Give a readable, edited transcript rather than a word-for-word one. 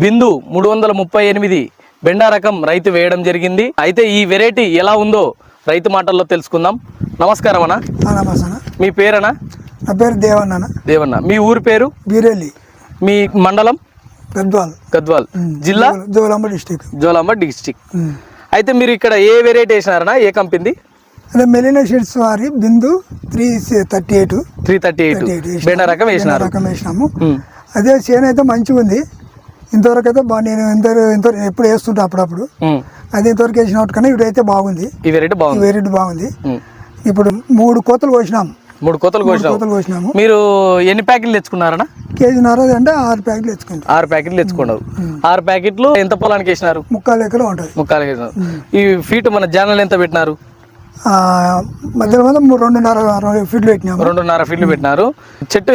బిందు 338 బెండా రకం రైతు వేయడం జరిగింది. అయితే ఈ వెరైటీ ఎలా ఉందో రైతు మాటల్లో తెలుసుకుందాం. నమస్కారం అన్న. నమస్తే. మీ పేరనా? నా పేరు దేవన్న. దేవన్న. మీ ఊరు పేరు? బీరెల్లి. మీ మండలం? గద్వాల్. జిల్లా? జోలాంబ డిస్టిక్. అయితే మీరు ఇక్కడ ఏ వెరైటీ వేసినారనా? ఏ కంపెనీ? అదే మెలినా షీడ్స్ వారి బిందు 338 బెండా రకం వేసినాము. అదే చేను అయితే మంచిగా ఉంది. ఇంతవరకు అయితే నేను ఇంతవరకు ఎప్పుడు వేస్తుంటా అప్పుడప్పుడు. అది ఇంతవరకు వేసినట్టు కన్నా ఇప్పుడైతే బాగుంది. ఈ వెరైటీ బాగుంది. ఇప్పుడు 3 కోతలు కోసినాము. 3 కోతలు కోసినాము. మీరు ఎన్ని ప్యాకెట్లు తెచ్చుకున్నారనా? కేజీన్నర అంటే 6 ప్యాకెట్లు తెచ్చుకుంటాం. 6 ప్యాకెట్లు తెచ్చుకున్నావు. 6 ప్యాకెట్లు ఎంత పొలానికి వేసినారు? 3/4 ఎకరం ఉంటుంది. 3/4 ఎకరం. ఈ ఫీట్ మన జానల్ ఎంత పెట్టినారు? మధ్యలో 2.5 ఫీట్లు పెట్టినాము. 2.5 ఫీట్లు పెట్టినారు. చెట్టు